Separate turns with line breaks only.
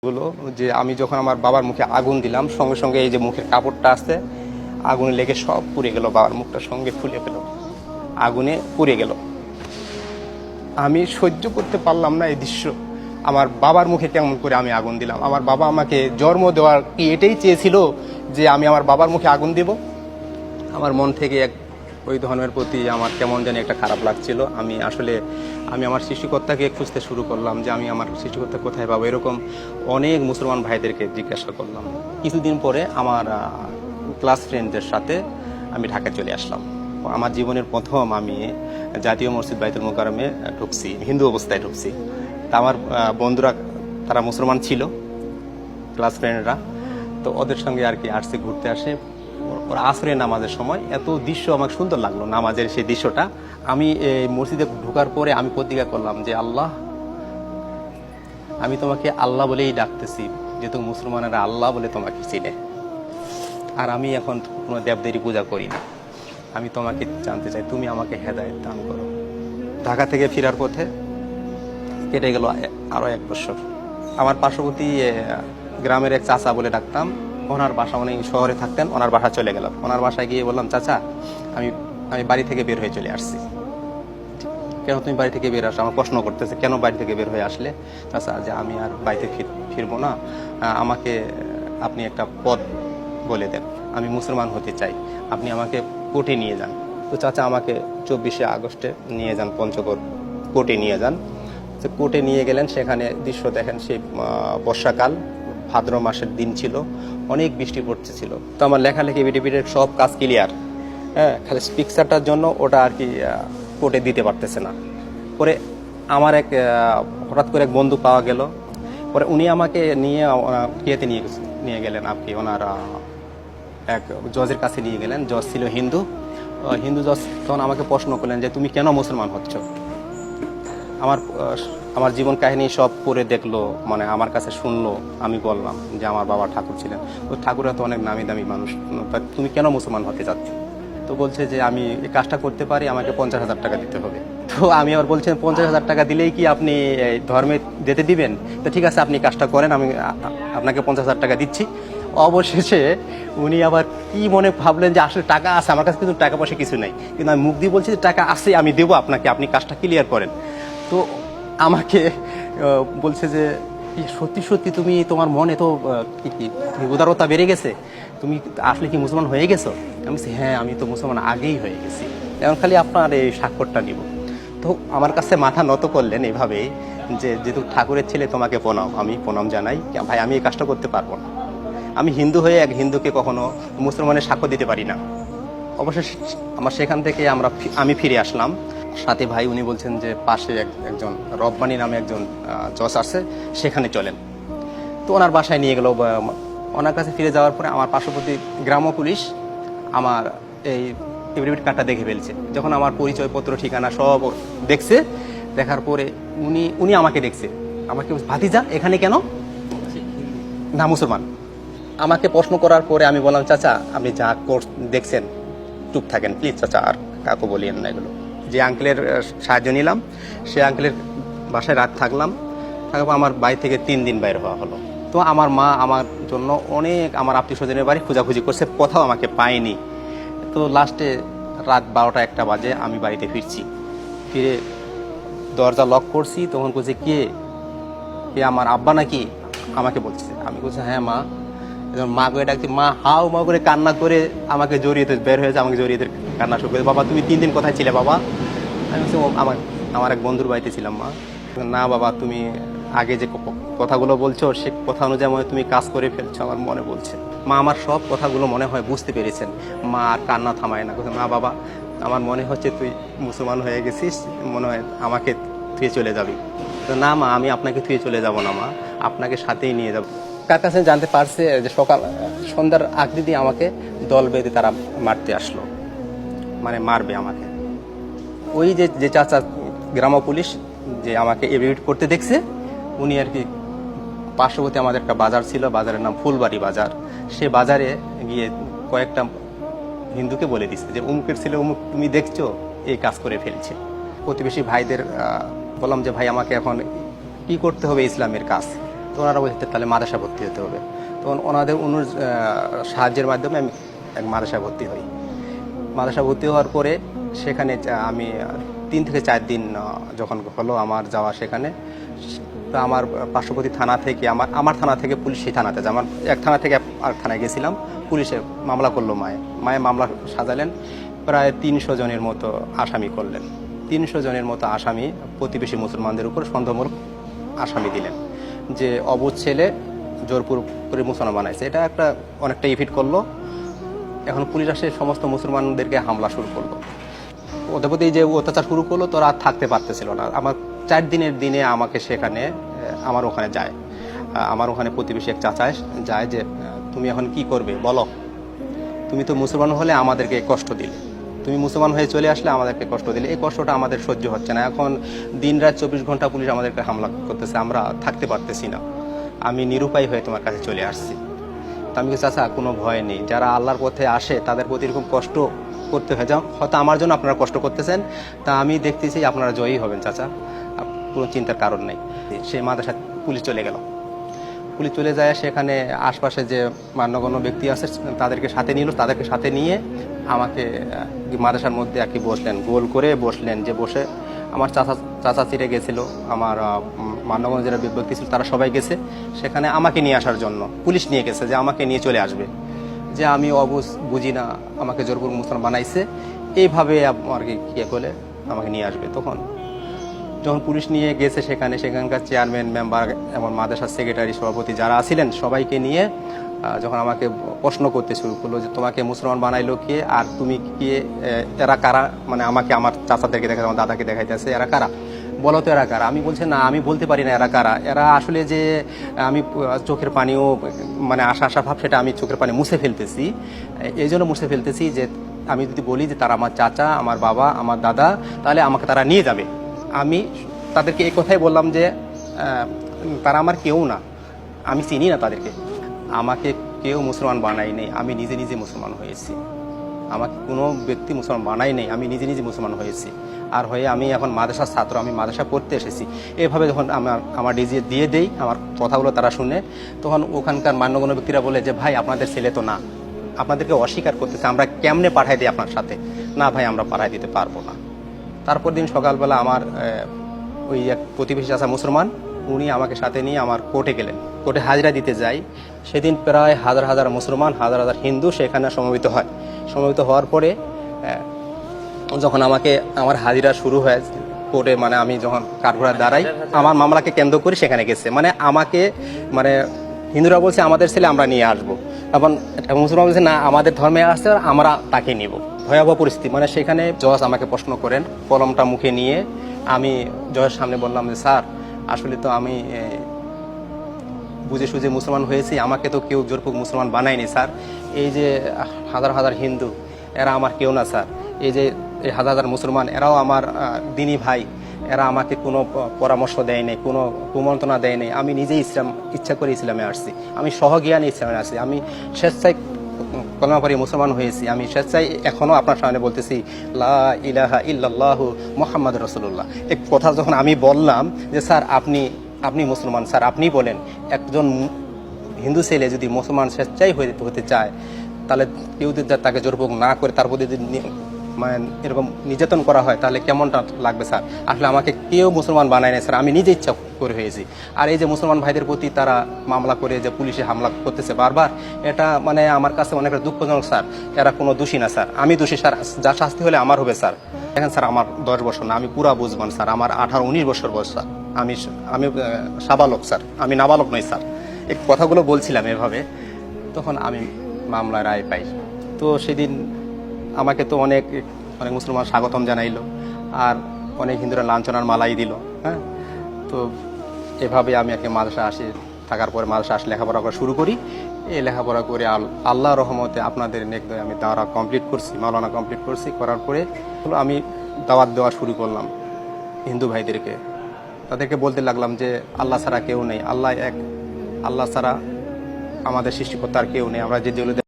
গুলো যে আমি যখন আমার বাবার মুখে আগুন দিলাম সঙ্গে সঙ্গে এই যে মুখের কাপড়টা আছে আগুনে লেগে সব পুড়ে গেল, বাবার মুখটা সঙ্গে ফুলে গেল, আগুনে পুড়ে গেল। আমি সহ্য করতে পারলাম না এই দৃশ্য। আমার বাবার মুখে কেমন করে আমি আগুন দিলাম? আমার বাবা আমাকে জন্ম দেওয়ার কি এটাই চেয়েছিল যে আমি আমার বাবার মুখে আগুন দিব? আমার মন থেকে ওই ধর্মের প্রতি আমার কেমন জানি একটা খারাপ লাগছিল। আমি আমার সৃষ্টিকর্তাকে খুঁজতে শুরু করলাম যে আমি আমার সৃষ্টিকর্তা কোথায় পাবো। এরকম অনেক মুসলমান ভাইদেরকে জিজ্ঞাসা করলাম। কিছুদিন পরে আমার ক্লাস ফ্রেন্ডদের সাথে আমি ঢাকায় চলে আসলাম। আমার জীবনের প্রথম আমি জাতীয় মসজিদ বাইতুল মোকাররমে ঢুকছি, হিন্দু অবস্থায় ঢুকছি। তা আমার বন্ধুরা তারা মুসলমান ছিল, ক্লাস ফ্রেন্ডরা, তো ওদের সঙ্গে আর কি আসছে, ঘুরতে আসে। ওরা আসরের নামাজের সময় এত দৃশ্য আমার সুন্দর লাগলো, নামাজের সেই দৃশ্যটা। আমি এই মসজিদে ঢোকার পরে আমি প্রতিজ্ঞা করলাম যে আল্লাহ, আমি তোমাকে আল্লাহ বলেই ডাকতেছি, যেহেতু মুসলমানেরা আল্লাহ বলে তোমাকে চিনে। আর আমি এখন কোনো দেবদেবী পূজা করি না। আমি তোমাকে জানতে চাই, তুমি আমাকে হেদায়েত দান করো। ঢাকা থেকে ফেরার পথে কেটে গেল আরো 1 বছর। আমার পার্শ্ববর্তী গ্রামের এক চাচা বলে ডাকতাম, ওনার বাসা, উনি শহরে থাকতেন, ওনার বাসা চলে গেলাম। ওনার বাসায় গিয়ে বললাম, চাচা আমি বাড়ি থেকে বের হয়ে চলে আসছি। কেন তুমি বাড়ি থেকে বের আসো? আমার প্রশ্ন করতেছে, কেন বাড়ি থেকে বের হয়ে আসলে? চাচা, যে আমি আর বাড়িতে ফিরবো না, আমাকে আপনি একটা পথ বলে দেন, আমি মুসলমান হতে চাই, আপনি আমাকে কোর্টে নিয়ে যান। তো চাচা আমাকে 24শে আগস্টে নিয়ে যান, পঞ্চগড় কোর্টে নিয়ে যান। তো কোর্টে নিয়ে গেলেন, সেখানে দৃশ্য দেখেন, সেই বর্ষাকাল, ভাদ্র মাসের দিন ছিল, অনেক বৃষ্টি পড়তেছিল। তো আমার লেখালেখি ভিডিওর সব কাজ ক্লিয়ার, হ্যাঁ, খালি পিকচারটার জন্য ওটা আর কি কোর্টে দিতে পারতেছে না। পরে আমার হঠাৎ করে এক বন্ধু পাওয়া গেল। পরে উনি আমাকে নিয়ে ইয়েতে নিয়ে গেলেন আর কি, ওনার এক জজের কাছে নিয়ে গেলেন। জজ ছিল হিন্দু জজ। তখন আমাকে প্রশ্ন করলেন যে তুমি কেন মুসলমান হচ্ছ? আমার জীবন কাহিনী সব পড়ে দেখলো, মানে আমার কাছে শুনলো। আমি বললাম যে আমার বাবা ঠাকুর ছিলেন, ওই ঠাকুররা তো অনেক নামি দামি মানুষ, তুমি কেন মুসলমান হতে চাচ্ছ? তো বলছে যে আমি এই কাজটা করতে পারি, আমাকে 50,000 টাকা দিতে হবে। তো আমি আবার বলছেন, 50,000 টাকা দিলেই কি আপনি ধর্মে যেতে দিবেন? তো ঠিক আছে, আপনি কাজটা করেন, আমি আপনাকে 50,000 টাকা দিচ্ছি। অবশেষে উনি আবার কি মনে ভাবলেন যে আসলে টাকা আছে আমার কাছে, কিন্তু টাকা পয়সা কিছু নাই, কিন্তু আমি মুখ দিয়ে বলছি যে টাকা আছে, আমি দেবো আপনাকে, আপনি কাজটা ক্লিয়ার করেন। তো আমাকে বলছে যে সত্যি সত্যি তুমি, তোমার মনে তো কি উদারতা বেড়ে গেছে, তুমি আসলে কি মুসলমান হয়ে গেছো? আমি বলছি হ্যাঁ, আমি তো মুসলমান আগেই হয়ে গেছি, এখন খালি আপনার এই স্বাক্ষরটা নিব। তো আমার কাছে মাথা নত করলেন এভাবেই যে যেহেতু ঠাকুরের ছেলে, তোমাকে প্রণাম, আমি প্রণাম জানাই, ভাই আমি এই কাজটা করতে পারবো না, আমি হিন্দু হয়ে এক হিন্দুকে কখনো মুসলমানের সাক্ষ্য দিতে পারি না। অবশেষে আমার সেখান থেকে আমি ফিরে আসলাম। সাথে ভাই উনি বলছেন যে পাশে একজন রব্বানি নামে একজন জজ আছে, সেখানে চলেন। তো ওনার বাসায় নিয়ে গেল। ওনার কাছে ফিরে যাওয়ার পরে আমার পার্শ্ববর্তী গ্রাম্য পুলিশ আমার এই এফিডেভিট কার্ডটা দেখে ফেলছে। যখন আমার পরিচয়পত্র, ঠিকানা সব দেখছে, দেখার পরে উনি আমাকে দেখছে, আমাকে ভাতিজা এখানে কেন? না মুসলমান। আমাকে প্রশ্ন করার পরে আমি বললাম, চাচা আপনি যা কোর্স দেখছেন চুপ থাকেন প্লিজ, চাচা আর কাকু বলিয়েন না এগুলো। যে আঙ্কেলের সাহায্য নিলাম, সে আঙ্কেলের বাসায় রাত থাকলাম। থাকার পর আমার বাড়ি থেকে 3 দিন বাইরে হওয়া হলো। তো আমার মা আমার জন্য অনেক, আমার আত্মীয় স্বজনের বাড়ি খোঁজাখুঁজি করছে, কোথাও আমাকে পায়নি। তো লাস্টে রাত 12টা-1টা বাজে আমি বাড়িতে ফিরে দরজা লক করছি। তখন বলছে কে আমার আব্বা নাকি? আমাকে বলছে। আমি বলছি হ্যাঁ মা। মা করে ডাকছি, মা হাও মা করে কান্না করে আমাকে জড়িয়ে বের হয়েছে, আমাকে জড়িয়ে কান্না শুরু করে, বাবা তুমি 3 দিন কোথায় ছিলে বাবা? আমি বলছি আমার এক বন্ধুর বাড়িতে ছিলাম মা। না বাবা, তুমি আগে যে কথাগুলো বলছো সে কথা অনুযায়ী তুমি কাজ করে ফেলছো, আমার মনে বলছে। মা আমার সব কথাগুলো মনে হয় বুঝতে পেরেছেন। মা আর কান্না থামায় না, না বাবা আমার মনে হচ্ছে তুই মুসলমান হয়ে গেছিস, মনে হয় আমাকে থুয়ে চলে যাবি। তো না মা, আমি আপনাকে থুয়ে চলে যাব না মা, আপনাকে সাথেই নিয়ে যাব। কার কাছে জানতে পারছে যে সন্ধ্যার আগ দিয়ে আমাকে দল বেঁধে তারা মারতে আসলো, মানে মারবে আমাকে। ওই যে চাচা গ্রাম্য পুলিশ যে আমাকে এভিডেভিট করতে দেখছে, উনি আর কি পার্শ্ববর্তী আমাদের একটা বাজার ছিল, বাজারের নাম ফুলবাড়ি বাজার। সে বাজারে গিয়ে কয়েকটা হিন্দুকে বলে দিচ্ছে যে অমুকের ছেলে অমুক তুমি দেখছো এই কাজ করে ফেলছে। প্রতিবেশী ভাইদের বললাম যে ভাই আমাকে এখন কি করতে হবে ইসলামের কাজ? তো ওনারা বলছে তাহলে মাদ্রাসা ভর্তি হতে হবে। তখন ওনাদের সাহায্যের মাধ্যমে আমি এক মাদ্রাসা ভর্তি হই। মাদ্রাসা ভর্তি হওয়ার পরে সেখানে আমি 3 থেকে 4 দিন যখন হলো আমার যাওয়া সেখানে, তো আমার পার্শ্ববর্তী থানা থেকে আমার থানা থেকে পুলিশ সেই থানাতে যায়। আমার এক থানা থেকে আর থানায় গেছিলাম, পুলিশে মামলা করলো মায়ে মামলা সাজালেন, প্রায় 300 জনের মতো আসামি করলেন। 300 জনের মতো আসামি প্রতিবেশী মুসলমানদের উপর সন্দেহমূলক আসামি দিলেন যে অবুঝ ছেলে জোরপুর করে মুসলমান বানাইছে। এটা একটা অনেকটা ইফিট করলো। এখন পুলিশ আসে সমস্ত মুসলমানদেরকে হামলা শুরু করলো। ওদের প্রতি যে অত্যাচার শুরু করলো, তোরা আর থাকতে পারতেছিল না। আমার 4 দিনের দিনে আমাকে সেখানে আমার ওখানে যায়, আমার ওখানে প্রতিবেশী এক চাচা যায় যে তুমি এখন কি করবে বলো, তুমি তো মুসলমান হলে আমাদেরকে কষ্ট দিলে, তুমি মুসলমান হয়ে চলে আসলে আমাদেরকে কষ্ট দিলে, এই কষ্টটা আমাদের সহ্য হচ্ছে না। এখন দিনরাত 24 ঘন্টা পুলিশ আমাদেরকে হামলা করতেছে, আমরা থাকতে পারতেছি না, আমি নিরুপায় হয়ে তোমার কাছে চলে আসছি। তা আমি চাচা কোনো ভয় নেই, যারা আল্লাহর পথে আসে তাদের প্রতি এরকম কষ্ট করতে হয়, যা হয়তো আমার জন্য আপনারা কষ্ট করতেছেন, তা আমি দেখতেছি আপনারা জয়ী হবেন চাচা, কোনো চিন্তার কারণ নেই। সেই মাদ্রাসা পুলিশ চলে গেল। পুলিশ চলে যায়, সেখানে আশপাশে যে মান্যগণ্য ব্যক্তি আছে তাদেরকে সাথে নিল, তাদেরকে সাথে নিয়ে আমাকে মাদ্রাসার মধ্যে আর কি বসলেন, গোল করে বসলেন। যে বসে আমার চাচা চিরে গেছিলো, আমার মান্যগণ্য যারা ব্যক্তি ছিল তারা সবাই গেছে সেখানে আমাকে নিয়ে আসার জন্য। পুলিশ নিয়ে গেছে যে আমাকে নিয়ে চলে আসবে, যে আমি বুঝি না, আমাকে জোরপুর মুসলমান বানাইছে, এইভাবে আর কি বলে আমাকে নিয়ে আসবে। যখন পুলিশ নিয়ে গেছে সেখানকার চেয়ারম্যান, মেম্বার এবং মাদ্রাসার সেক্রেটারি, সভাপতি যারা আছিলেন সবাইকে নিয়ে যখন আমাকে প্রশ্ন করতে শুরু করলো যে তোমাকে মুসলমান বানাইলো কে, আর তুমি কে, এরা কারা, মানে আমাকে আমার চাচাদেরকে দেখাতে, আমার দাদাকে দেখাইতেছে এরা কারা, বলো তো এরা কারা। আমি বলছি না, আমি বলতে পারি না এরা কারা। এরা আসলে যে আমি চোখের পানিও মানে আশা ভাব, সেটা আমি চোখের পানি মুছে ফেলতেছি। এই জন্য মুছে ফেলতেছি যে আমি যদি বলি যে তারা আমার চাচা, আমার বাবা, আমার দাদা, তাহলে আমাকে তারা নিয়ে যাবে। আমি তাদেরকে এই কথাই বললাম যে তারা আমার কেউ না, আমি চিনি না তাদেরকে, আমাকে কেউ মুসলমান বানাই নেই, আমি নিজে নিজে মুসলমান হয়েছি, আমাকে কোনো ব্যক্তি মুসলমান বানাই নেই, আমি নিজে নিজে মুসলমান হয়েছি। আর হয়ে আমি এখন মাদ্রাসার ছাত্র, আমি মাদ্রাসা পড়তে এসেছি। এভাবে যখন আমার ডিজি দিয়ে দেই, আমার কথাগুলো তারা শুনে, তখন ওখানকার মান্যগণ্য ব্যক্তিরা বলে যে ভাই আপনাদের ছেলে তো না, আপনাদেরকে অস্বীকার করতেছে, আমরা কেমনে পাঠাই দিই আপনার সাথে। না ভাই, আমরা পাঠাই দিতে পারবো না। তারপর দিন সকালবেলা আমার ওই এক প্রতিবেশী চাচা মুসলমান, উনি আমাকে সাথে নিয়ে আমার কোর্টে গেলেন, কোর্টে হাজিরা দিতে যাই। সেদিন প্রায় হাজার হাজার মুসলমান, হাজার হাজার হিন্দু সেখানে সমবেত হয়। সমবেত হওয়ার পরে যখন আমার হাজিরা শুরু হয় কোর্টে, মানে আমি যখন কাঠগড়ায় দাঁড়াই, আমার মামলাকে কেন্দ্র করে সেখানে গেছে, মানে আমাকে মানে হিন্দুরা বলছে আমাদের ছেলে আমরা নিয়ে আসবো, এবং মুসলমান বলছে না আমাদের ধর্মে আসছে, আমরা তাকে নিব। ভয়াবহ পরিস্থিতি, মানে সেখানে জজ আমাকে প্রশ্ন করেন, কলমটা মুখে নিয়ে আমি জজের সামনে বললাম যে স্যার আসলে তো আমি বুঝে সুঝে মুসলমান হয়েছি, আমাকে তো কেউ জোরপূর্বক মুসলমান বানায়নি স্যার। এই যে হাজার হাজার হিন্দু, এরা আমার কেউ না স্যার। এই যে এই হাজার হাজার মুসলমান, এরাও আমার দিনী ভাই, এরা আমাকে কোনো পরামর্শ দেয় নাই, কোনো কুমন্ত্রণা দেয় নাই। আমি নিজেই ইচ্ছা করে ইসলামে আসছি, আমি সহজ্ঞানে ইসলামে আসছি, আমি স্বেচ্ছায় কলেমা পড়ে মুসলমান হয়েছি। আমি স্বেচ্ছায় এখনও আপনার সামনে বলতেছি লা ইলাহা ইল্লাল্লাহু মুহাম্মাদুর রাসূলুল্লাহ। এই কথা যখন আমি বললাম যে স্যার আপনি মুসলমান, স্যার আপনি বলেন, একজন হিন্দু ছেলে যদি মুসলমান স্বেচ্ছায় হতে চায়, তাহলে কেউ যদি তাকে জোরপূর্বক না করে তার প্রতি যদি মানে এরকম নির্যাতন করা হয়, তাহলে কেমনটা লাগবে স্যার। আসলে আমাকে কেউ মুসলমান বানায় না স্যার, আমি নিজে ইচ্ছা করে হয়েছি। আর এই যে মুসলমান ভাইদের প্রতি তারা মামলা করে যে পুলিশে হামলা করতেছে বারবার, এটা মানে আমার কাছে অনেকটা দুঃখজনক স্যার। এরা কোনো দোষী না স্যার, আমি দোষী স্যার, যা শাস্তি হলে আমার হবে স্যার। দেখেন স্যার, আমার 10 বছর না, আমি পুরা বুঝবান স্যার, আমার 18-19 বছর বয়স স্যার, আমি সাবালক স্যার, আমি নাবালক নই স্যার। এই কথাগুলো বলছিলাম এভাবে, তখন আমি মামলার রায় পাই। তো সেদিন আমাকে তো অনেক মুসলমান স্বাগতম জানাইলো, আর অনেক হিন্দুরা লাঞ্ছনার মালাই দিল। হ্যাঁ, তো এভাবে আমি একটা মাদ্রাসা আসি, থাকার পরে মাদ্রাসা আসি, লেখাপড়া করা শুরু করি। এই লেখাপড়া করে আল্লাহ রহমতে আপনাদের নেকদয় আমি দাওয়া কমপ্লিট করছি, মাওলানা কমপ্লিট করছি। করার পরে আমি দাওয়াত দেওয়া শুরু করলাম হিন্দু ভাইদেরকে। তাদেরকে বলতে লাগলাম যে আল্লাহ ছাড়া কেউ নেই, আল্লাহ এক, আল্লাহ ছাড়া আমাদের সৃষ্টিকর্তার কেউ নেই। আমরা যে